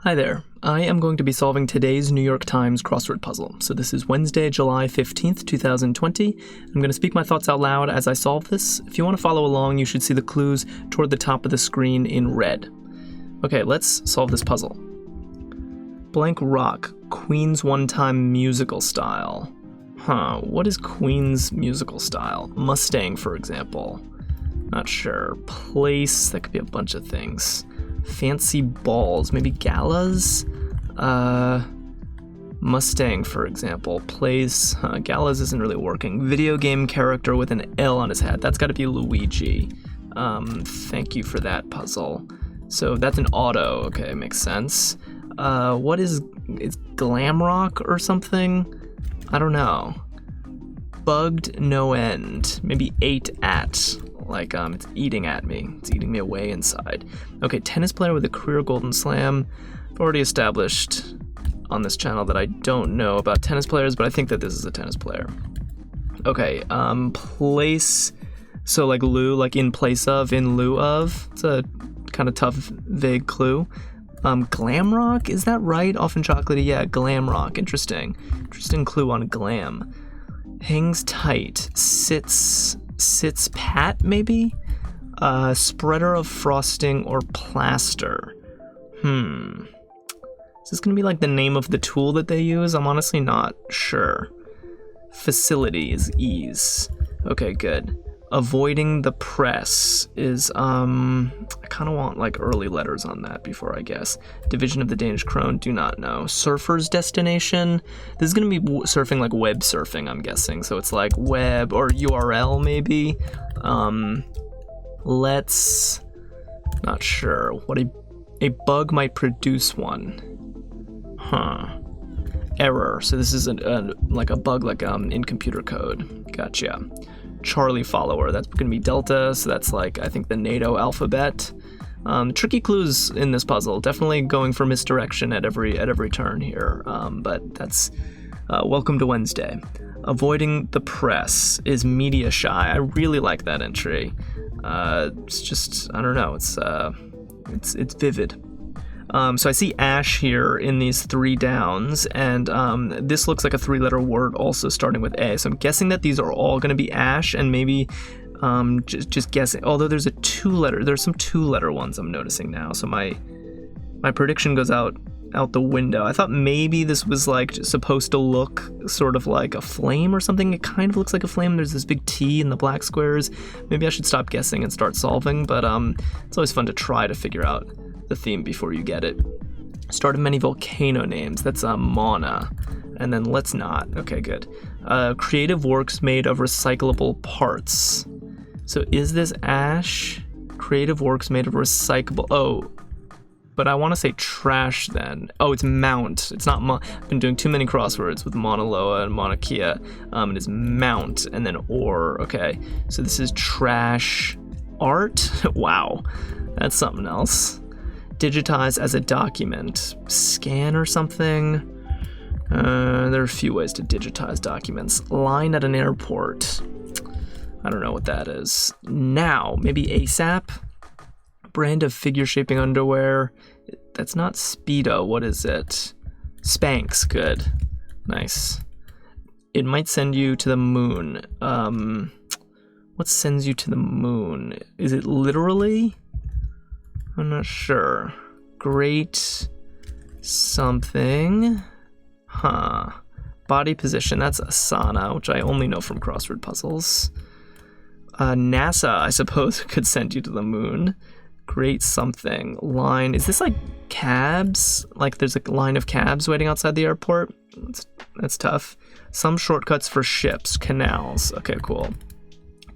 Hi there. I am going to be solving today's New York Times crossword puzzle. So this is Wednesday, July 15th, 2020. I'm going to speak my thoughts out loud as I solve this. If you want to follow along, you should see the clues toward the top of the screen in red. Okay, let's solve this puzzle. Blank rock, Queen's one-time musical style. What is Queen's musical style? Mustang, for example. Not sure. Place, that could be a bunch of things. Fancy balls, maybe galas? Mustang, for example. Place, galas isn't really working. Video game character with an L on his head. That's got to be Luigi. Thank you for that puzzle. So that's an auto. Okay, makes sense. What is glam rock or something? I don't know. Bugged no end. Maybe ate at. Like, it's eating at me. It's eating me away inside. Okay, tennis player with a career golden slam. I've already established on this channel that I don't know about tennis players, but I think that this is a tennis player. Okay, place. So like lieu, like in place of, in lieu of. It's a kind of tough, vague clue. Glam rock, is that right? Often chocolatey, yeah, glam rock. Interesting. Interesting clue on glam. Hangs tight. Sits pat, maybe? Spreader of frosting or plaster. Is this gonna be like the name of the tool that they use? I'm honestly not sure. Facility is ease. Okay, good. Avoiding the press is, I kind of want like early letters on that before I guess. Division of the Danish krone, do not know. Surfer's destination. This is going to be surfing like web surfing, I'm guessing. So it's like web or URL maybe. Not sure. What a bug might produce one. Error. So this is like a bug like in computer code. Gotcha. Charlie follower, that's going to be Delta, so that's like, I think, the NATO alphabet. Tricky clues in this puzzle, definitely going for misdirection at every turn here, but that's welcome to Wednesday. Avoiding the press is media shy. I really like that entry. It's just, I don't know, it's vivid. So I see ash here in these three downs, and this looks like a three-letter word also starting with A. So I'm guessing that these are all going to be ash, and maybe just guessing. Although there's some two-letter ones I'm noticing now. So my prediction goes out the window. I thought maybe this was like supposed to look sort of like a flame or something. It kind of looks like a flame. There's this big T in the black squares. Maybe I should stop guessing and start solving, but it's always fun to try to figure out the theme before you get it. Start of many volcano names. That's Mauna. And then let's not. Okay, good. Creative works made of recyclable parts. So is this ash? Creative works made of recyclable. Oh, but I want to say trash then. Oh, it's mount. It's not I've been doing too many crosswords with Mauna Loa and Mauna Kea. It is mount and then ore. Okay, so this is trash art. Wow, that's something else. Digitize as a document. Scan or something? There are a few ways to digitize documents. Line at an airport. I don't know what that is. Now, maybe ASAP? Brand of figure shaping underwear. That's not Speedo. What is it? Spanx. Good. Nice. It might send you to the moon. What sends you to the moon? Is it literally? I'm not sure. Great something. Body position, that's Asana, which I only know from crossword puzzles. NASA, I suppose, could send you to the moon. Great something. Line, is this like cabs? Like there's a line of cabs waiting outside the airport? That's tough. Some shortcuts for ships, canals. Okay, cool.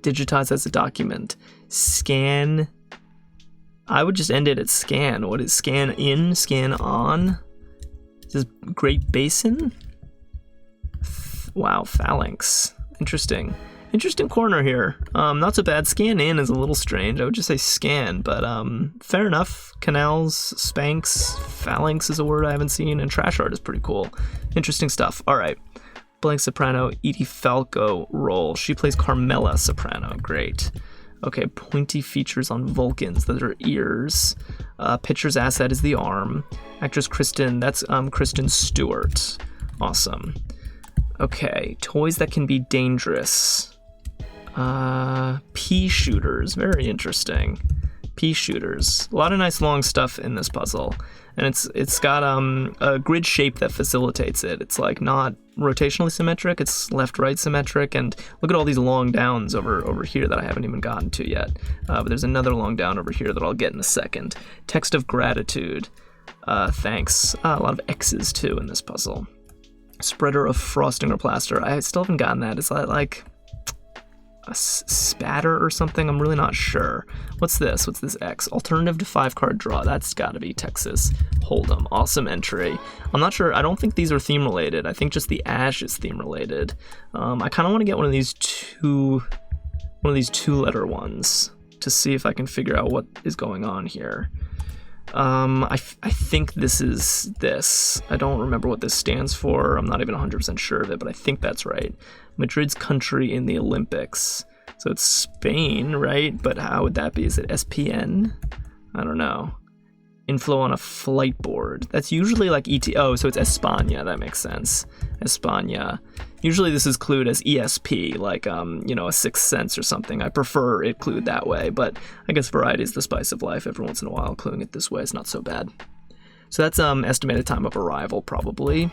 Digitize as a document. Scan. I would just end it at scan. What is scan in, scan on? Is this Great Basin? Wow, phalanx. Interesting. Interesting corner here. Not so bad. Scan in is a little strange. I would just say scan, but fair enough. Canals, Spanx, phalanx is a word I haven't seen, and trash art is pretty cool. Interesting stuff. All right. Blank soprano, Edie Falco role. She plays Carmela soprano. Great. Okay, pointy features on Vulcans. Those are ears. Pitcher's asset is the arm. Actress Kristen, that's Kristen Stewart. Awesome. Okay, toys that can be dangerous. Pea shooters, very interesting. Pea shooters. A lot of nice long stuff in this puzzle. And it's got a grid shape that facilitates it. It's like not rotationally symmetric, it's left-right symmetric, and look at all these long downs over here that I haven't even gotten to yet. But there's another long down over here that I'll get in a second. Text of gratitude. Thanks. A lot of X's too in this puzzle. Spreader of frosting or plaster. I still haven't gotten that. Is that like a spatter or something? I'm really not sure. What's this? What's this X? Alternative to 5-card draw. That's got to be Texas Hold'em. Awesome entry. I'm not sure. I don't think these are theme related. I think just the ash is theme related. I kind of want to get one of these two-letter ones to see if I can figure out what is going on here. I think this is this. I don't remember what this stands for. I'm not even 100% sure of it, but I think that's right. Madrid's country in the Olympics. So it's Spain, right? But how would that be? Is it SPN? I don't know. Inflow on a flight board. That's usually like Oh, so it's España. That makes sense. España. Usually this is clued as ESP, like, a Sixth Sense or something. I prefer it clued that way, but I guess variety is the spice of life. Every once in a while, cluing it this way is not so bad. So that's estimated time of arrival, probably.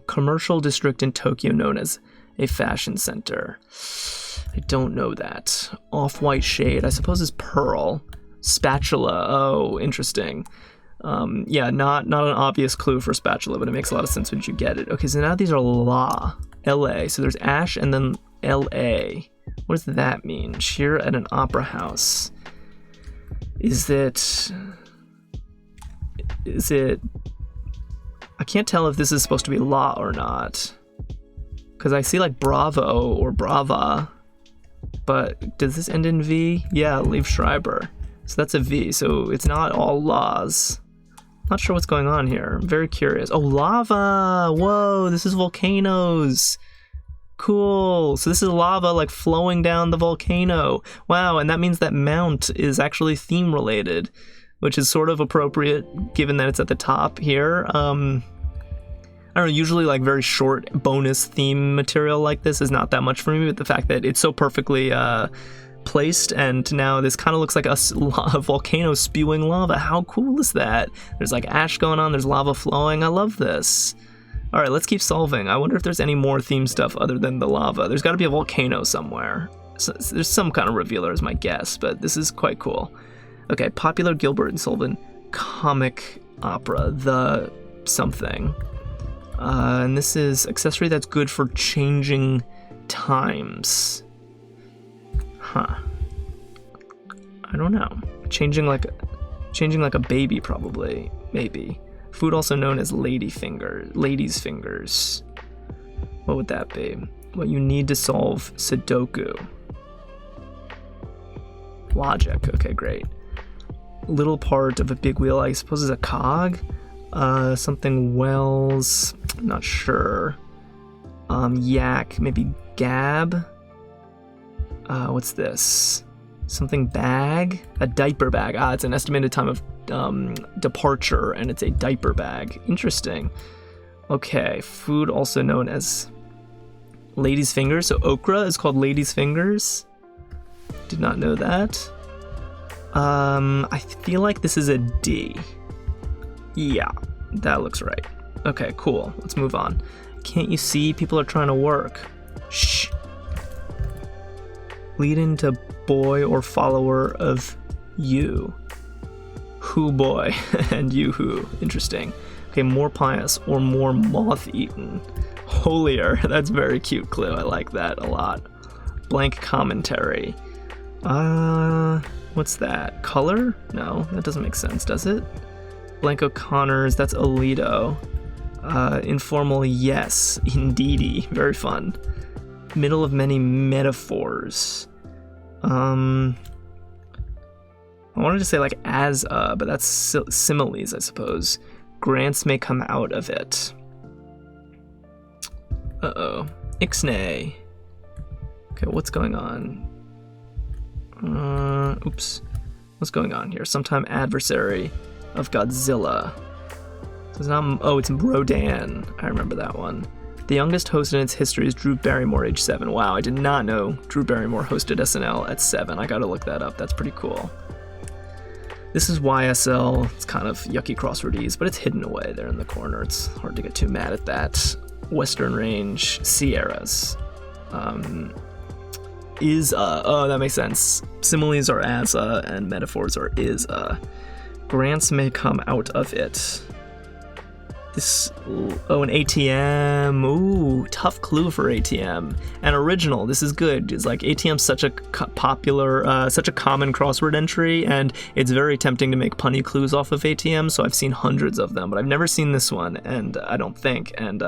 Commercial district in Tokyo known as a fashion center. I don't know that. Off-white shade, I suppose is pearl. Spatula, oh, interesting. Yeah, not an obvious clue for spatula, but it makes a lot of sense once you get it. Okay, so now these are L.A. So there's ash and then L.A. What does that mean? Cheer at an opera house. Is it... I can't tell if this is supposed to be la or not. Because I see like bravo or brava. But does this end in V? Yeah, Liev Schreiber. So that's a V, so it's not all laws. Not sure what's going on here. I'm very curious. Oh, lava! Whoa, this is volcanoes. Cool. So this is lava like flowing down the volcano. Wow, and that means that mount is actually theme related, which is sort of appropriate given that it's at the top here. I don't know, usually like very short bonus theme material like this is not that much for me, but the fact that it's so perfectly placed, and now this kind of looks like a volcano spewing lava. How cool is that? There's like ash going on, there's lava flowing. I love this. All right, let's keep solving. I wonder if there's any more theme stuff other than the lava. There's got to be a volcano somewhere. So there's some kind of revealer is my guess, but this is quite cool. Okay, popular Gilbert and Sullivan comic opera, the something. And this is accessory that's good for changing times. Huh. I don't know. Changing like a baby, probably. Maybe. Food also known as ladies' fingers. What would that be? What you need to solve Sudoku. Logic. Okay, great. Little part of a big wheel, I suppose, is a cog. Something Wells. Not sure. Yak. Maybe Gab. What's this? Something bag? A diaper bag. It's an estimated time of departure, and it's a diaper bag. Interesting. Okay, food also known as ladies' fingers. So okra is called ladies' fingers. Did not know that. I feel like this is a D. Yeah, that looks right. Okay, cool. Let's move on. Can't you see? People are trying to work. Shh. Lead into boy or follower of you. Who boy and you who. Interesting. Okay, more pious or more moth-eaten. Holier. That's a very cute clue. I like that a lot. Blank commentary. What's that? Color? No, that doesn't make sense, does it? Blank O'Connor's. That's Alito. Informal, yes. Indeedy. Very fun. Middle of many metaphors. I wanted to say like but that's similes, I suppose. Grants may come out of it. Uh-oh. Ixnay. Okay, what's going on? Oops. What's going on here? Sometime adversary of Godzilla. So it's not... Oh, it's Rodan. I remember that one. The youngest host in its history is Drew Barrymore, age 7. Wow, I did not know Drew Barrymore hosted SNL at 7. I gotta look that up. That's pretty cool. This is YSL. It's kind of yucky crosswordese, but it's hidden away there in the corner. It's hard to get too mad at that. Western Range Sierras. Oh, that makes sense. Similes are as and metaphors are is. Grants may come out of it. This, an ATM. Ooh, tough clue for ATM. And original, this is good. It's like ATM's such a popular, such a common crossword entry, and it's very tempting to make punny clues off of ATM, so I've seen hundreds of them, but I've never seen this one, and I don't think, and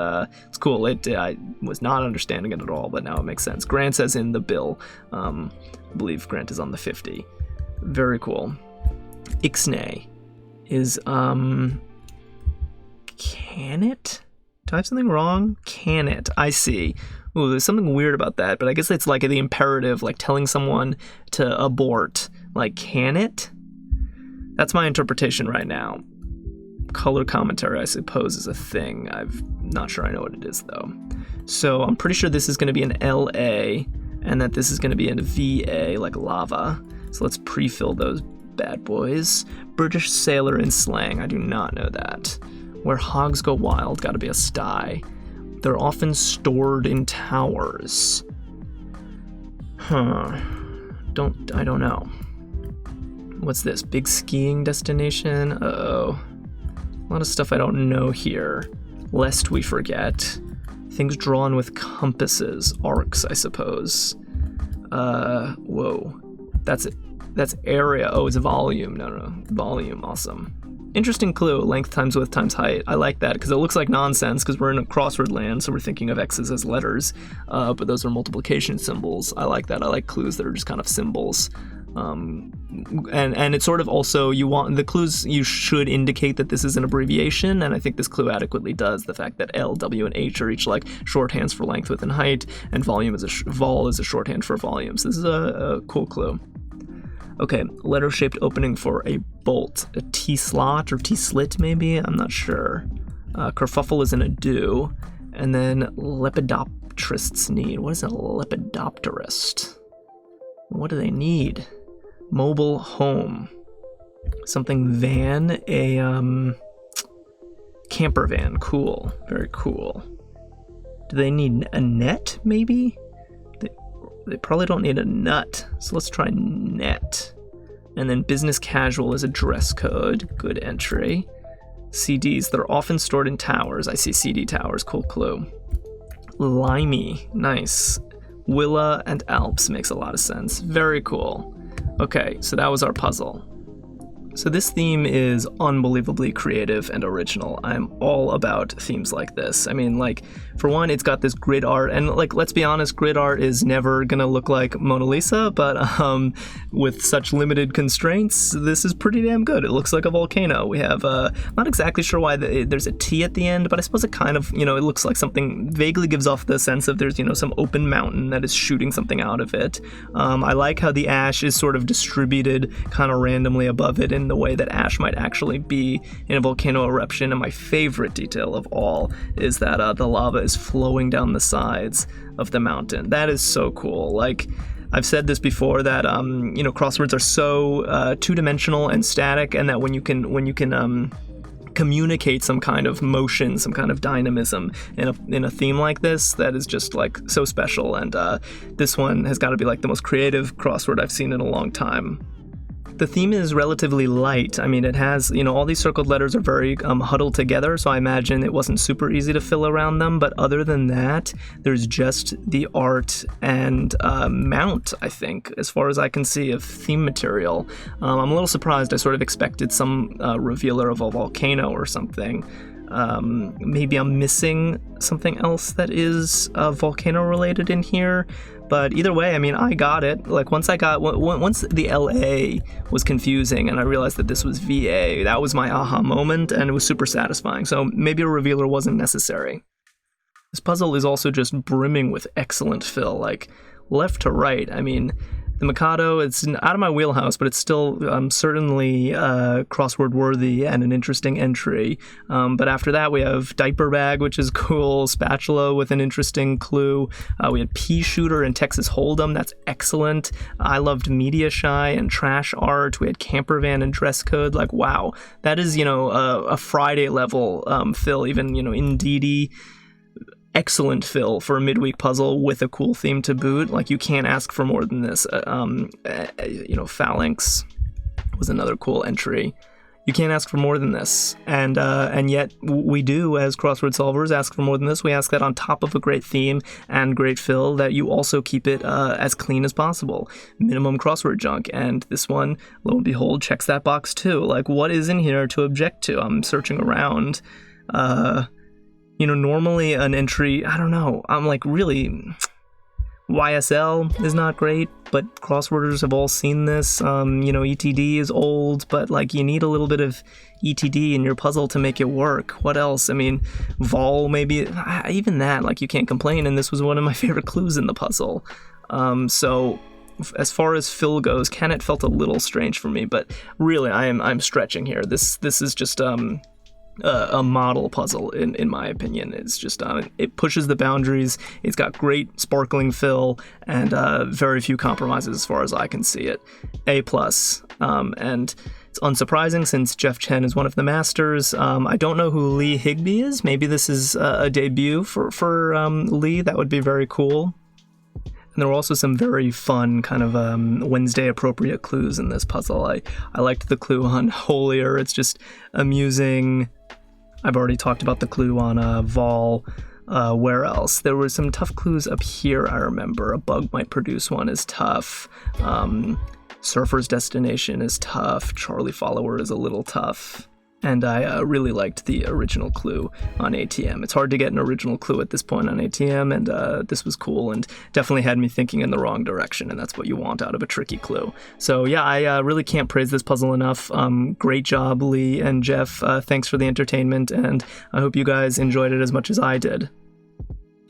it's cool. I was not understanding it at all, but now it makes sense. Grant says in the bill. I believe Grant is on the 50. Very cool. Ixnay is, can it? Do I have something wrong? Can it? I see. Ooh, there's something weird about that, but I guess it's like the imperative, like telling someone to abort. Like, can it? That's my interpretation right now. Color commentary, I suppose, is a thing. I'm not sure I know what it is, though. So I'm pretty sure this is going to be an LA, and that this is going to be a VA, like lava. So let's pre-fill those bad boys. British sailor in slang. I do not know that. Where hogs go wild, gotta be a sty. They're often stored in towers. I don't know. What's this? Big skiing destination? Uh-oh. A lot of stuff I don't know here. Lest we forget. Things drawn with compasses. Arcs, I suppose. Whoa. That's it. That's area. Oh, it's volume. No. Volume. Awesome. Interesting clue, length times width times height. I like that because it looks like nonsense because we're in a crossword land, so we're thinking of X's as letters, but those are multiplication symbols. I like that. I like clues that are just kind of symbols. And it's sort of also, you want the clues, you should indicate that this is an abbreviation, and I think this clue adequately does. The fact that L, W, and H are each like shorthands for length, width, and height, and volume is vol is a shorthand for volumes. This is a cool clue. Okay, letter-shaped opening for a bolt. A T-slot or T-slit, maybe? I'm not sure. Kerfuffle is an ado. And then lepidopterists need. What is a lepidopterist? What do they need? Mobile home. Something van. A camper van. Cool. Very cool. Do they need a net, maybe? They probably don't need a nut, so let's try net. And then business casual is a dress code. Good entry. CDs, they're often stored in towers. I see CD towers. Cool clue. Limey. Nice. Willa and Alps makes a lot of sense. Very cool. Okay, so that was our puzzle. So this theme is unbelievably creative and original. I'm all about themes like this. I mean, like, for one, it's got this grid art, and like, let's be honest, grid art is never gonna look like Mona Lisa, but with such limited constraints, this is pretty damn good. It looks like a volcano. We have, not exactly sure why there's a T at the end, but I suppose it kind of, it looks like something, vaguely gives off the sense of there's, some open mountain that is shooting something out of it. I like how the ash is sort of distributed kind of randomly above it in the way that ash might actually be in a volcano eruption, and my favorite detail of all is that the lava is flowing down the sides of the mountain. That is so cool. Like, I've said this before that crosswords are so two-dimensional and static, and that when you can communicate some kind of motion, some kind of dynamism in a theme like this, that is just like so special. And this one has got to be like the most creative crossword I've seen in a long time. The theme is relatively light. I mean, it has, all these circled letters are very huddled together, so I imagine it wasn't super easy to fill around them, but other than that, there's just the art and mount, I think, as far as I can see, of theme material. I'm a little surprised. I sort of expected some revealer of a volcano or something. Maybe I'm missing something else that is volcano related in here. But either way, I mean, I got it. Like, once the LA was confusing and I realized that this was VA, that was my aha moment, and it was super satisfying. So maybe a revealer wasn't necessary. This puzzle is also just brimming with excellent fill, like left to right. I mean, The Mikado, it's out of my wheelhouse, but it's still certainly crossword worthy and an interesting entry. But after that, we have Diaper Bag, which is cool. Spatula with an interesting clue. We had Pea Shooter and Texas Hold'em. That's excellent. I loved Media Shy and Trash Art. We had Camper Van and Dress Code. Like, wow, that is, a Friday level fill, even, Indeedee. Excellent fill for a midweek puzzle with a cool theme to boot. Like, you can't ask for more than this. Phalanx was another cool entry. You can't ask for more than this, and yet we do, as crossword solvers, ask for more than this. We ask that on top of a great theme and great fill, that you also keep it as clean as possible. Minimum crossword junk, and this one, lo and behold, checks that box too. Like, what is in here to object to? I'm searching around. Normally an entry, I don't know, I'm like, really, YSL is not great, but crossworders have all seen this. ETD is old, but like, you need a little bit of ETD in your puzzle to make it work. What else? I mean, vol, maybe, even that, like, you can't complain, and this was one of my favorite clues in the puzzle. So as far as fill goes, Canet felt a little strange for me, but really, I'm stretching here. This is just a model puzzle, in my opinion. It's just it pushes the boundaries. It's got great sparkling fill and very few compromises as far as I can see it. A+, and it's unsurprising since Jeff Chen is one of the masters. I don't know who Lee Higbie is. Maybe this is a debut for Lee. That would be very cool. And there were also some very fun kind of Wednesday appropriate clues in this puzzle. I liked the clue on Holier. It's just amusing. I've already talked about the clue on Vol. Where else? There were some tough clues up here, I remember. A bug might produce one is tough. Surfer's Destination is tough. Charlie Follower is a little tough. And I really liked the original clue on ATM. It's hard to get an original clue at this point on ATM, and this was cool and definitely had me thinking in the wrong direction, and that's what you want out of a tricky clue. So yeah, I really can't praise this puzzle enough. Great job, Lee and Jeff. Thanks for the entertainment, and I hope you guys enjoyed it as much as I did.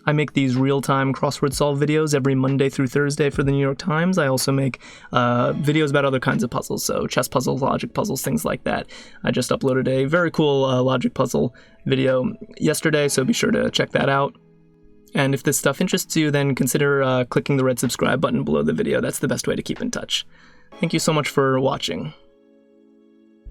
I make these real-time crossword solve videos every Monday through Thursday for the New York Times. I also make videos about other kinds of puzzles, so chess puzzles, logic puzzles, things like that. I just uploaded a very cool logic puzzle video yesterday, so be sure to check that out. And if this stuff interests you, then consider clicking the red subscribe button below the video. That's the best way to keep in touch. Thank you so much for watching.